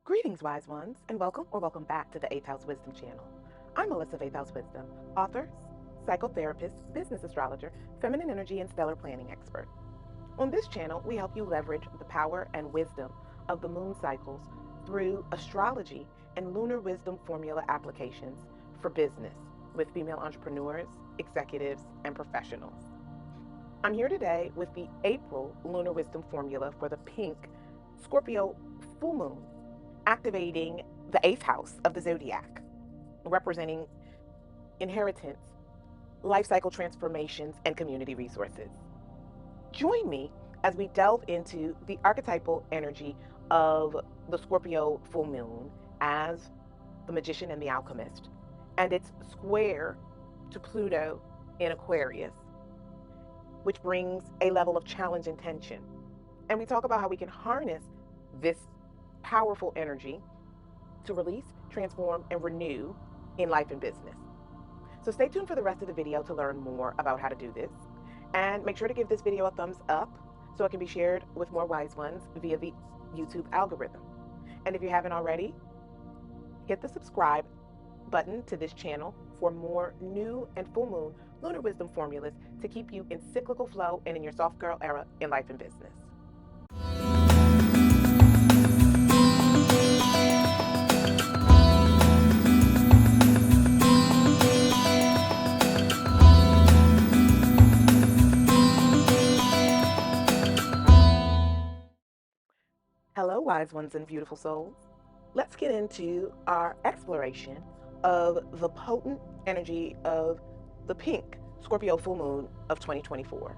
Greetings, wise ones, and welcome or welcome back to the 8th House Wisdom channel. I'm Melissa of 8th House Wisdom, author, psychotherapist, business astrologer, feminine energy, and stellar planning expert. On this channel, we help you leverage the power and wisdom of the moon cycles through astrology and lunar wisdom formula applications for business with female entrepreneurs, executives, and professionals. I'm here today with the April lunar wisdom formula for the pink Scorpio Full Moon, activating the 8th house of the zodiac, representing inheritance, life cycle transformations, and community resources. Join me as we delve into the archetypal energy of the Scorpio full moon as the magician and the alchemist, and its square to Pluto in Aquarius, which brings a level of challenge and tension. And we talk about how we can harness this powerful energy to release, transform, and renew in life and business. So stay tuned for the rest of the video to learn more about how to do this. And make sure to give this video a thumbs up so it can be shared with more wise ones via the YouTube algorithm. And if you haven't already, hit the subscribe button to this channel for more new and full moon lunar wisdom formulas to keep you in cyclical flow and in your soft girl era in life and business. Hello, wise ones and beautiful souls. Let's get into our exploration of the potent energy of the pink Scorpio full moon of 2024.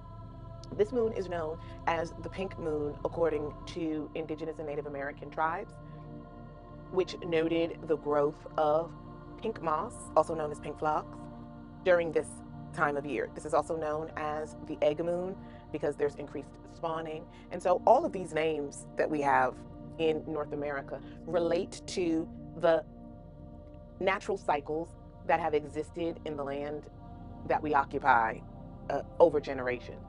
This moon is known as the pink moon according to indigenous and Native American tribes, which noted the growth of pink moss, also known as pink phlox, during this time of year. This is also known as the egg moon because there's increased spawning. And so all of these names that we have in North America relate to the natural cycles that have existed in the land that we occupy over generations.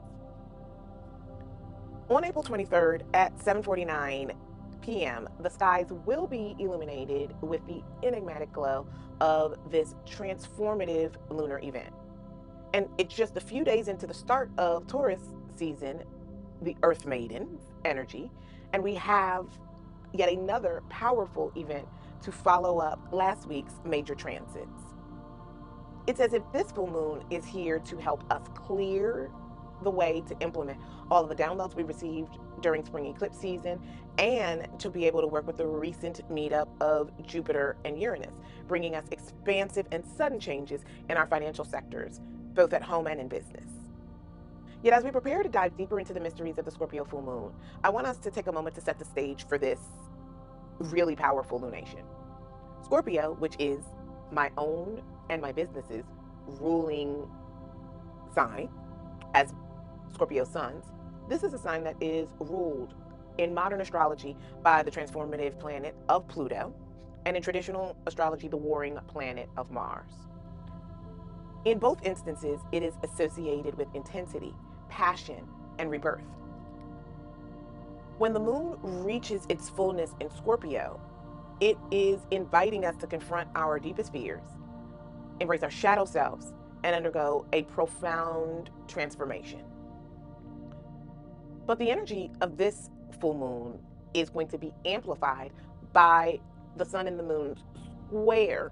On April 23rd at 7:49 p.m., the skies will be illuminated with the enigmatic glow of this transformative lunar event. And it's just a few days into the start of Taurus season, the Earth Maiden's energy, and we have yet another powerful event to follow up last week's major transits. It's as if this full moon is here to help us clear the way to implement all of the downloads we received during spring eclipse season, and to be able to work with the recent meetup of Jupiter and Uranus, bringing us expansive and sudden changes in our financial sectors, both at home and in business. Yet as we prepare to dive deeper into the mysteries of the Scorpio full moon, I want us to take a moment to set the stage for this really powerful lunation. Scorpio, which is my own and my business's ruling sign as Scorpio suns, this is a sign that is ruled in modern astrology by the transformative planet of Pluto, and in traditional astrology, the warring planet of Mars. In both instances, it is associated with intensity, passion, and rebirth. When the moon reaches its fullness in Scorpio, it is inviting us to confront our deepest fears, embrace our shadow selves, and undergo a profound transformation. But the energy of this full moon is going to be amplified by the sun and the moon's square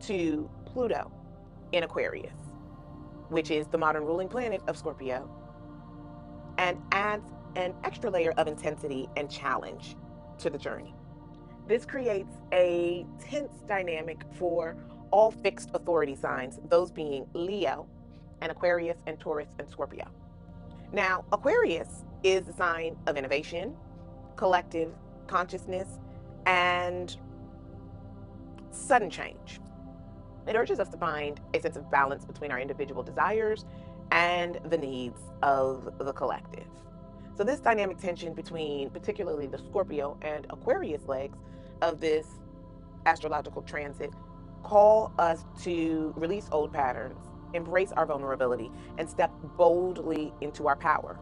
to Pluto in Aquarius, which is the modern ruling planet of Scorpio, and adds an extra layer of intensity and challenge to the journey. This creates a tense dynamic for all fixed authority signs, those being Leo and Aquarius and Taurus and Scorpio. Now, Aquarius is the sign of innovation, collective consciousness, and sudden change. It urges us to find a sense of balance between our individual desires and the needs of the collective. So this dynamic tension between particularly the Scorpio and Aquarius legs of this astrological transit call us to release old patterns, embrace our vulnerability, and step boldly into our power.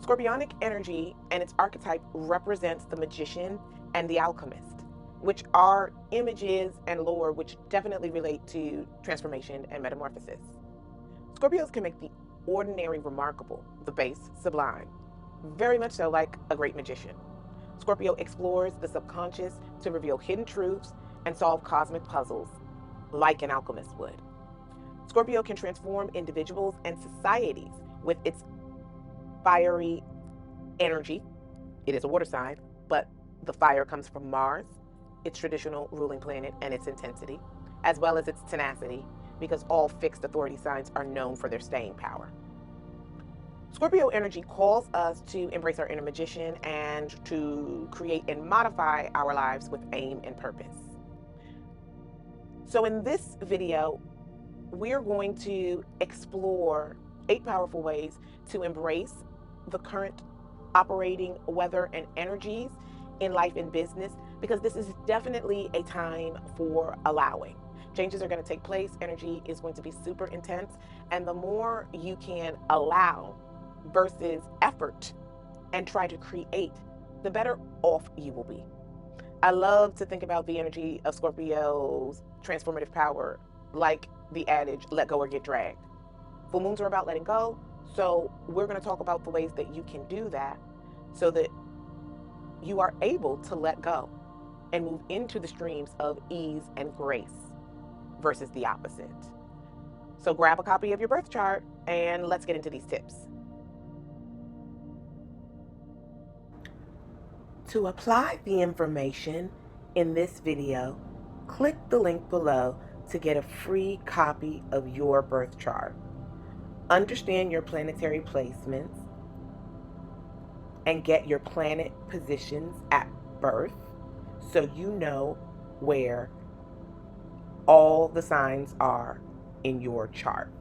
Scorpionic energy and its archetype represents the magician and the alchemist, which are images and lore which definitely relate to transformation and metamorphosis. Scorpios can make the ordinary remarkable, the base sublime, very much so like a great magician. Scorpio explores the subconscious to reveal hidden truths and solve cosmic puzzles like an alchemist would. Scorpio can transform individuals and societies with its fiery energy. It is a water sign, but the fire comes from Mars, its traditional ruling planet, and its intensity, as well as its tenacity, because all fixed authority signs are known for their staying power. Scorpio energy calls us to embrace our inner magician and to create and modify our lives with aim and purpose. So in this video, we're going to explore 8 powerful ways to embrace the current operating weather and energies in life and business, because this is definitely a time for allowing. Changes are going to take place, energy is going to be super intense, and the more you can allow versus effort and try to create, the better off you will be. I love to think about the energy of Scorpio's transformative power like the adage, let go or get dragged. Full moons are about letting go, so we're going to talk about the ways that you can do that so that you are able to let go and move into the streams of ease and grace versus the opposite. So grab a copy of your birth chart and let's get into these tips. To apply the information in this video, click the link below to get a free copy of your birth chart. Understand your planetary placements and get your planet positions at birth so you know where all the signs are in your chart.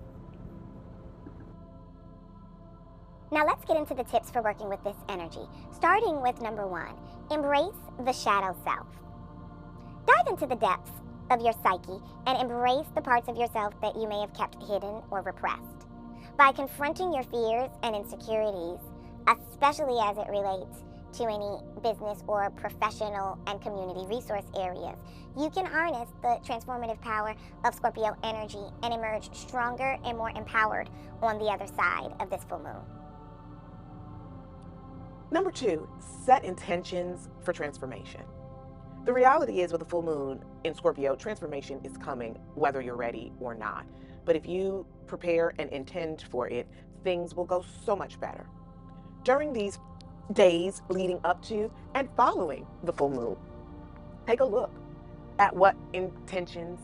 Now let's get into the tips for working with this energy, starting with number 1, embrace the shadow self. Dive into the depths of your psyche and embrace the parts of yourself that you may have kept hidden or repressed. By confronting your fears and insecurities, especially as it relates to any business or professional and community resource areas, you can harness the transformative power of Scorpio energy and emerge stronger and more empowered on the other side of this full moon. Number 2, set intentions for transformation. The reality is, with a full moon in Scorpio, transformation is coming whether you're ready or not. But if you prepare and intend for it, things will go so much better. During these days leading up to and following the full moon, take a look at what intentions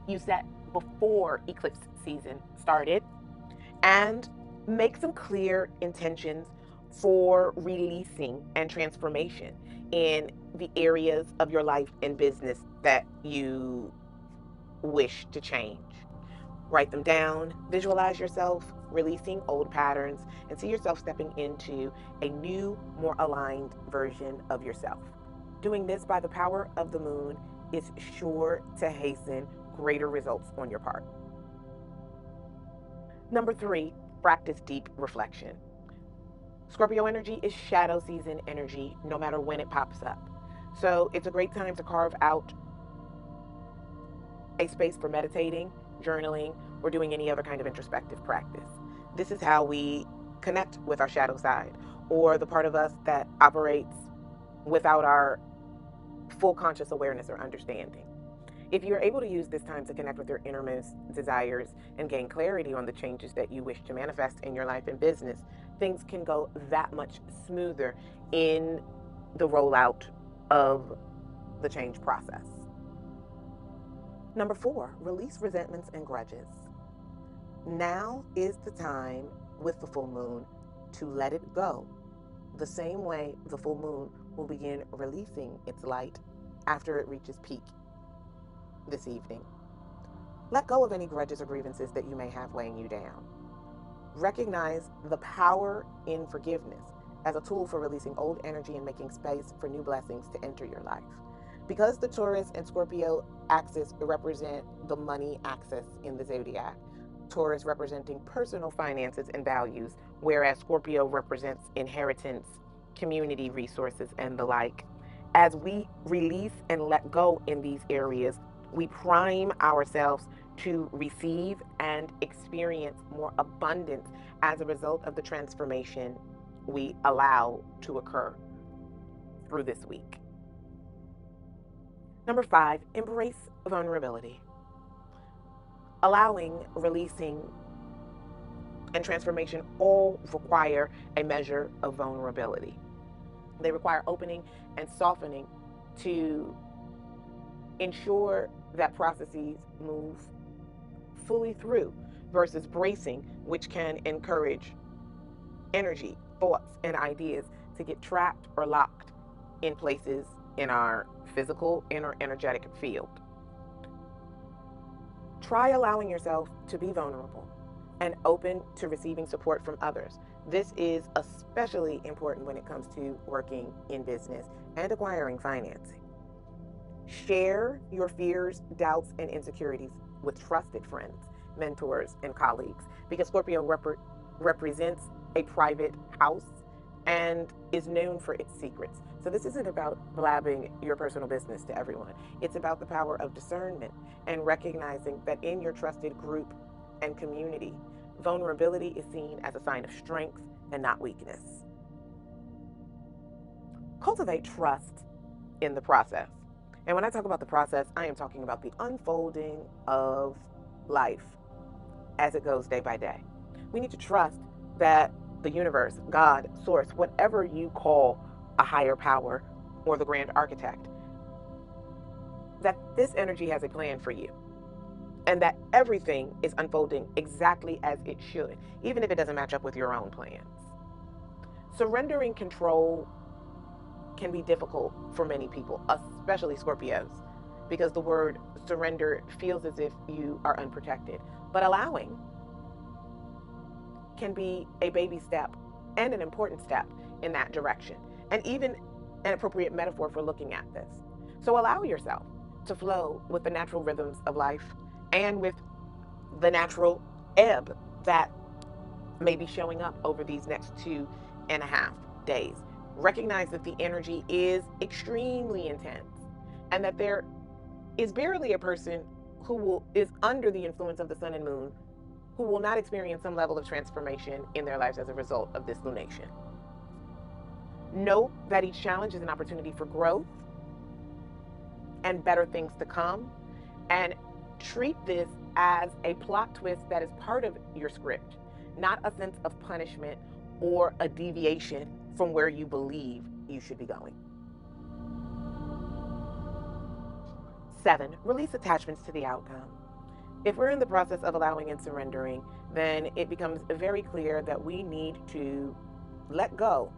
you set before eclipse season started and make some clear intentions for releasing and transformation in the areas of your life and business that you wish to change. Write them down, visualize yourself releasing old patterns, and see yourself stepping into a new, more aligned version of yourself. Doing this by the power of the moon is sure to hasten greater results on your part. Number 3, practice deep reflection. Scorpio energy is shadow season energy, no matter when it pops up. So it's a great time to carve out a space for meditating, journaling, or doing any other kind of introspective practice. This is how we connect with our shadow side, or the part of us that operates without our full conscious awareness or understanding. If you're able to use this time to connect with your innermost desires and gain clarity on the changes that you wish to manifest in your life and business, things can go that much smoother in the rollout of the change process. Number 4, release resentments and grudges. Now is the time with the full moon to let it go, the same way the full moon will begin releasing its light after it reaches peak this evening. Let go of any grudges or grievances that you may have weighing you down. Recognize the power in forgiveness as a tool for releasing old energy and making space for new blessings to enter your life. Because the Taurus and Scorpio axis represent the money axis in the zodiac, Taurus representing personal finances and values, whereas Scorpio represents inheritance, community resources, and the like. As we release and let go in these areas, we prime ourselves to receive and experience more abundance as a result of the transformation we allow to occur through this week. Number 5, embrace vulnerability. Allowing, releasing, and transformation all require a measure of vulnerability. They require opening and softening to ensure that processes move fully through versus bracing, which can encourage energy, thoughts, and ideas to get trapped or locked in places in our physical and our energetic field. Try allowing yourself to be vulnerable and open to receiving support from others. This is especially important when it comes to working in business and acquiring financing. Share your fears, doubts, and insecurities with trusted friends, mentors, and colleagues, because Scorpio represents a private house and is known for its secrets. So this isn't about blabbing your personal business to everyone. It's about the power of discernment and recognizing that in your trusted group and community, vulnerability is seen as a sign of strength and not weakness. Cultivate trust in the process. And when I talk about the process, I am talking about the unfolding of life as it goes day by day. We need to trust that the universe, God, source, whatever you call a higher power or the grand architect, that this energy has a plan for you and that everything is unfolding exactly as it should, even if it doesn't match up with your own plans. Surrendering control can be difficult for many people, especially Scorpios, because the word surrender feels as if you are unprotected. But allowing can be a baby step and an important step in that direction, and even an appropriate metaphor for looking at this. So allow yourself to flow with the natural rhythms of life and with the natural ebb that may be showing up over these next 2.5 days. Recognize that the energy is extremely intense and that there is barely a person who is under the influence of the sun and moon who will not experience some level of transformation in their lives as a result of this lunation. Know that each challenge is an opportunity for growth and better things to come, and treat this as a plot twist that is part of your script, not a sense of punishment or a deviation from where you believe you should be going. 7, release attachments to the outcome. If we're in the process of allowing and surrendering, then it becomes very clear that we need to let go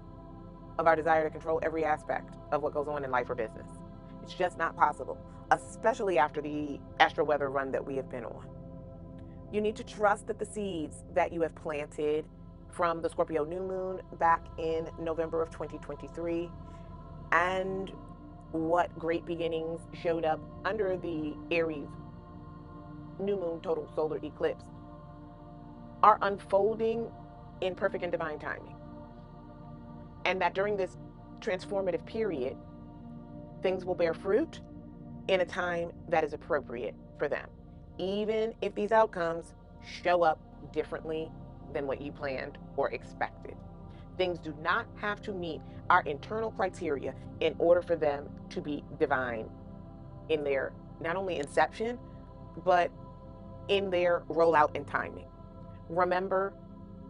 of our desire to control every aspect of what goes on in life or business. It's just not possible, especially after the astro weather run that we have been on. You need to trust that the seeds that you have planted from the Scorpio new moon back in November of 2023 and what great beginnings showed up under the Aries new moon total solar eclipse are unfolding in perfect and divine timing. And that during this transformative period, things will bear fruit in a time that is appropriate for them, even if these outcomes show up differently than what you planned or expected. Things do not have to meet our internal criteria in order for them to be divine in their not only inception, but in their rollout and timing. Remember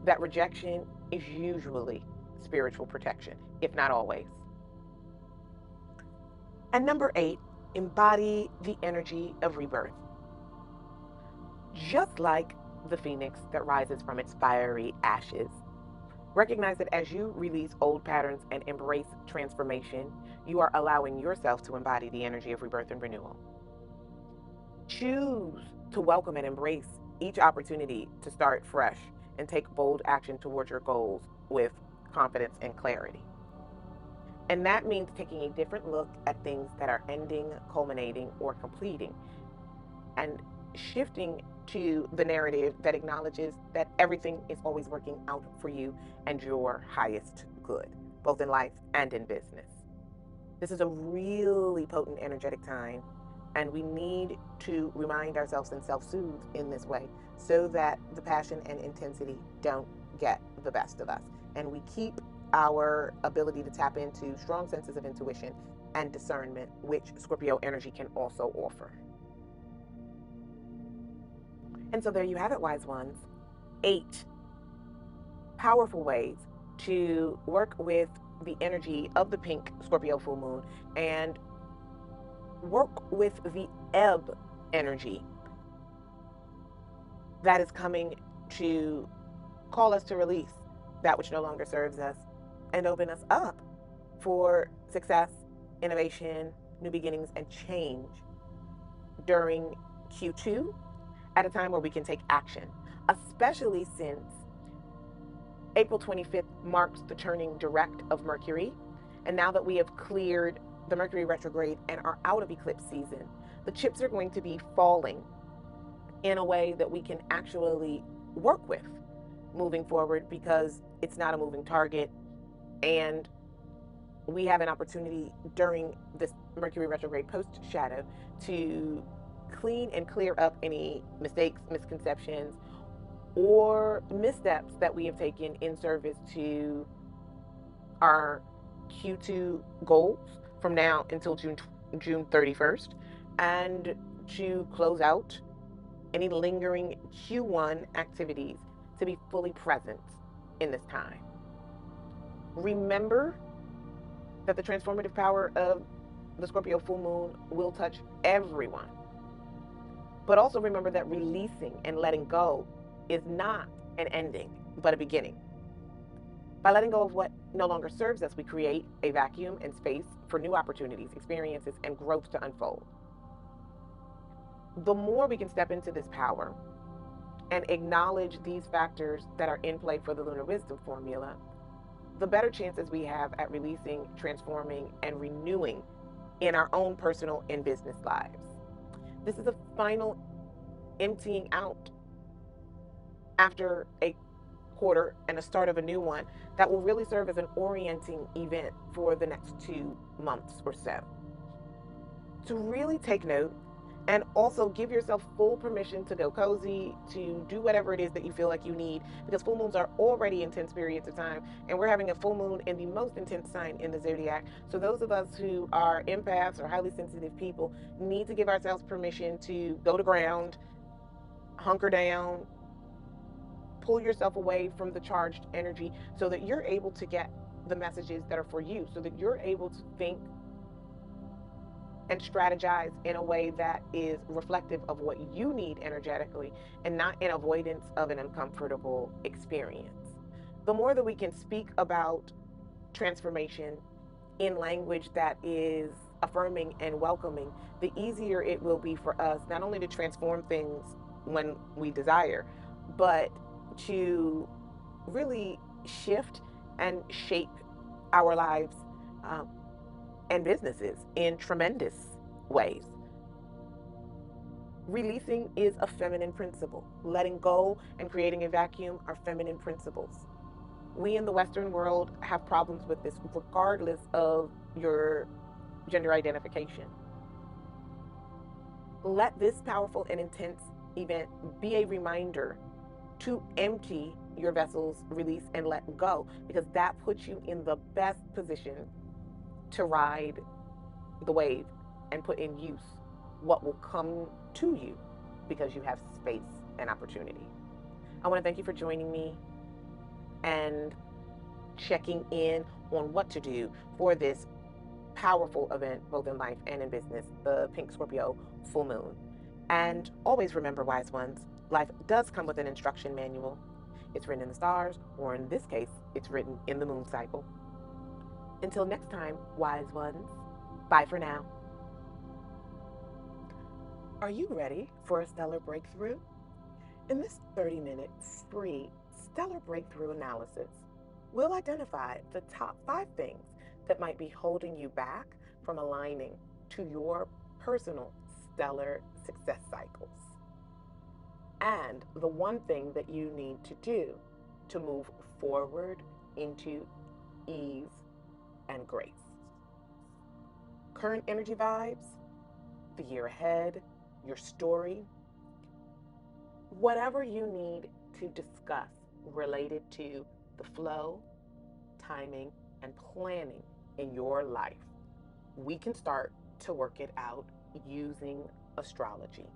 that rejection is usually spiritual protection, if not always. And number 8, embody the energy of rebirth. Just like the phoenix that rises from its fiery ashes, recognize that as you release old patterns and embrace transformation, you are allowing yourself to embody the energy of rebirth and renewal. Choose to welcome and embrace each opportunity to start fresh and take bold action towards your goals with confidence and clarity. And that means taking a different look at things that are ending, culminating, or completing, and shifting to the narrative that acknowledges that everything is always working out for you and your highest good, both in life and in business. This is a really potent energetic time, and we need to remind ourselves and self-soothe in this way so that the passion and intensity don't get the best of us, and we keep our ability to tap into strong senses of intuition and discernment, which Scorpio energy can also offer. And so there you have it, wise ones. 8 powerful ways to work with the energy of the pink Scorpio full moon and work with the ebb energy that is coming to call us to release that which no longer serves us and open us up for success, innovation, new beginnings, and change during Q2 at a time where we can take action, especially since April 25th marks the turning direct of Mercury. And now that we have cleared the Mercury retrograde and are out of eclipse season, the chips are going to be falling in a way that we can actually work with moving forward, because it's not a moving target. And we have an opportunity during this Mercury retrograde post shadow to clean and clear up any mistakes, misconceptions, or missteps that we have taken in service to our Q2 goals from now until June 31st, and to close out any lingering Q1 activities to be fully present in this time. Remember that the transformative power of the Scorpio full moon will touch everyone. But also remember that releasing and letting go is not an ending, but a beginning. By letting go of what no longer serves us, we create a vacuum and space for new opportunities, experiences, and growth to unfold. The more we can step into this power and acknowledge these factors that are in play for the lunar wisdom formula, the better chances we have at releasing, transforming, and renewing in our own personal and business lives. This is a final emptying out after a quarter and a start of a new one that will really serve as an orienting event for the next 2 months or so. To really take note and also give yourself full permission to go cozy, to do whatever it is that you feel like you need, because full moons are already intense periods of time, and we're having a full moon in the most intense sign in the zodiac. So those of us who are empaths or highly sensitive people need to give ourselves permission to go to ground, hunker down, pull yourself away from the charged energy so that you're able to get the messages that are for you, so that you're able to think and strategize in a way that is reflective of what you need energetically and not in avoidance of an uncomfortable experience. The more that we can speak about transformation in language that is affirming and welcoming, the easier it will be for us not only to transform things when we desire, but to really shift and shape our lives and businesses in tremendous ways. Releasing is a feminine principle. Letting go and creating a vacuum are feminine principles. We in the Western world have problems with this regardless of your gender identification. Let this powerful and intense event be a reminder to empty your vessels, release, and let go, because that puts you in the best position to ride the wave and put in use what will come to you because you have space and opportunity. I want to thank you for joining me and checking in on what to do for this powerful event, both in life and in business, the Pink Scorpio Full Moon. And always remember, wise ones, life does come with an instruction manual. It's written in the stars, or in this case, it's written in the moon cycle. Until next time, wise ones, bye for now. Are you ready for a stellar breakthrough? In this 30-minute free stellar breakthrough analysis, we'll identify the top 5 things that might be holding you back from aligning to your personal stellar success cycles. and the one thing that you need to do to move forward into ease and grace. Current energy vibes, the year ahead, your story, whatever you need to discuss related to the flow, timing, and planning in your life, we can start to work it out using astrology.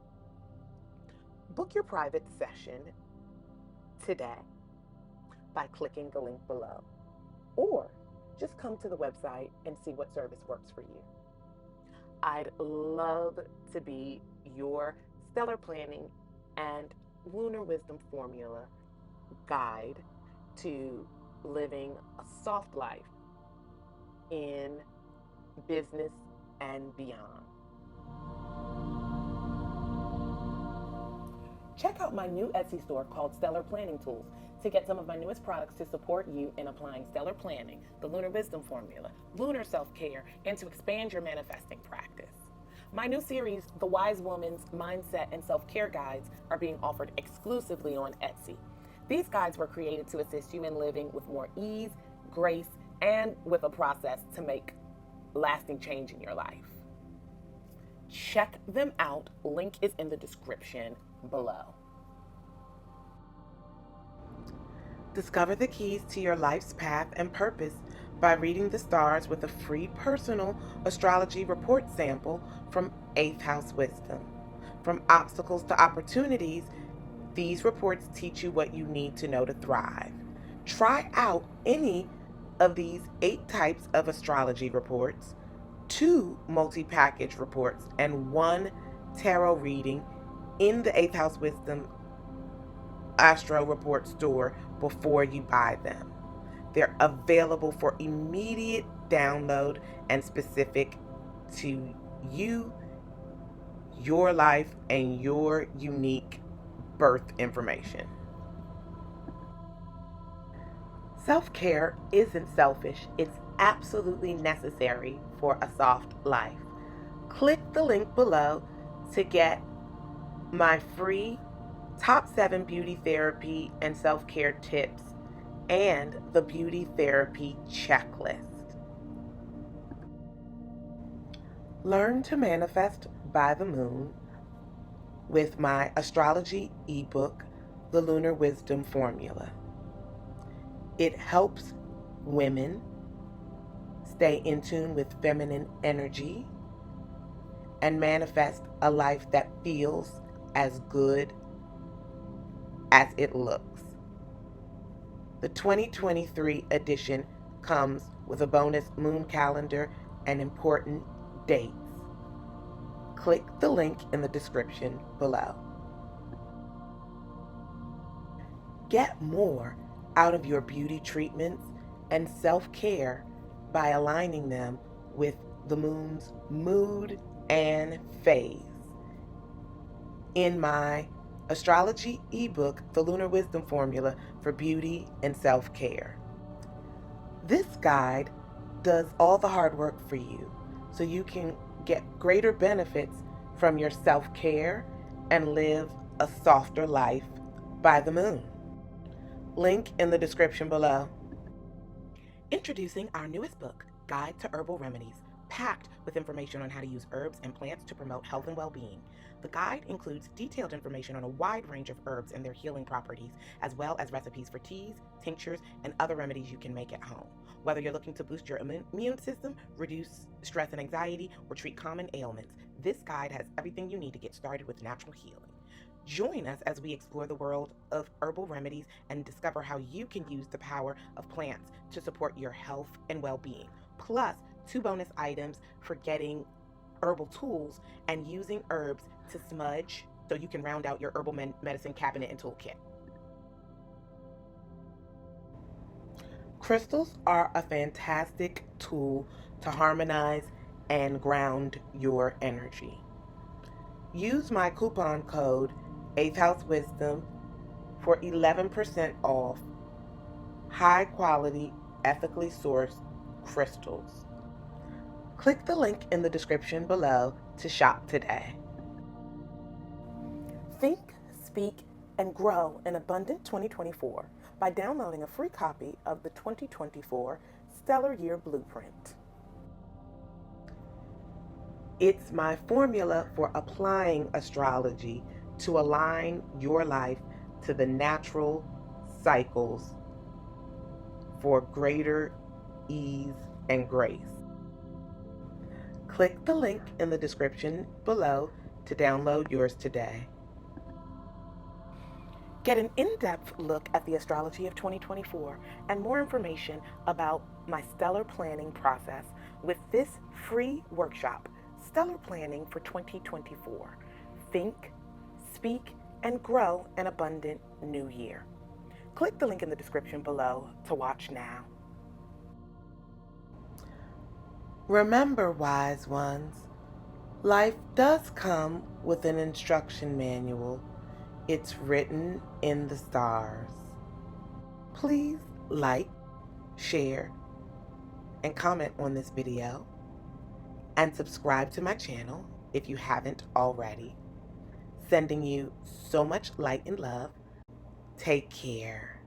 Book your private session today by clicking the link below, or just come to the website and see what service works for you. I'd love to be your stellar planning and lunar wisdom formula guide to living a soft life in business and beyond. Check out my new Etsy store called Stellar Planning Tools to get some of my newest products to support you in applying stellar planning, the lunar wisdom formula, lunar self-care, and to expand your manifesting practice. My new series, The Wise Woman's Mindset and Self-Care Guides, are being offered exclusively on Etsy. These guides were created to assist you in living with more ease, grace, and with a process to make lasting change in your life. Check them out. Link is in the description below. Discover the keys to your life's path and purpose by reading the stars with a free personal astrology report sample from 8th House Wisdom. From obstacles to opportunities, these reports teach you what you need to know to thrive. Try out any of these 8 types of astrology reports, 2 multi-package reports, and 1 tarot reading in the 8th House Wisdom Astro Report store before you buy them. They're available for immediate download and specific to you, your life, and your unique birth information. Self-care isn't selfish. It's absolutely necessary for a soft life. Click the link below to get my free top 7 beauty therapy and self-care tips and the beauty therapy checklist. Learn to manifest by the moon with my astrology ebook, The Lunar Wisdom Formula. It helps women stay in tune with feminine energy and manifest a life that feels as good as it looks. The 2023 edition comes with a bonus moon calendar and important dates. Click the link in the description below. Get more out of your beauty treatments and self-care by aligning them with the moon's mood and phase. In my astrology ebook, The Lunar Wisdom Formula for Beauty and Self-Care. This guide does all the hard work for you so you can get greater benefits from your self-care and live a softer life by the moon. Link in the description below. Introducing our newest book, Guide to Herbal Remedies, packed with information on how to use herbs and plants to promote health and well-being. The guide includes detailed information on a wide range of herbs and their healing properties, as well as recipes for teas, tinctures, and other remedies you can make at home. Whether you're looking to boost your immune system, reduce stress and anxiety, or treat common ailments, this guide has everything you need to get started with natural healing. Join us as we explore the world of herbal remedies and discover how you can use the power of plants to support your health and well-being. Plus, 2 bonus items for getting herbal tools and using herbs to smudge so you can round out your herbal medicine cabinet and toolkit. Crystals are a fantastic tool to harmonize and ground your energy. Use my coupon code 8th House Wisdom for 11% off high quality, ethically sourced crystals. Click the link in the description below to shop today. Think, speak, and grow an abundant 2024 by downloading a free copy of the 2024 Stellar Year Blueprint. It's my formula for applying astrology to align your life to the natural cycles for greater ease and grace. Click the link in the description below to download yours today. Get an in-depth look at the astrology of 2024 and more information about my stellar planning process with this free workshop, Stellar Planning for 2024. Think, speak, and grow an abundant new year. Click the link in the description below to watch now. Remember, wise ones, life does come with an instruction manual. It's written in the stars. Please like, share, and comment on this video, and subscribe to my channel if you haven't already. Sending you so much light and love. Take care.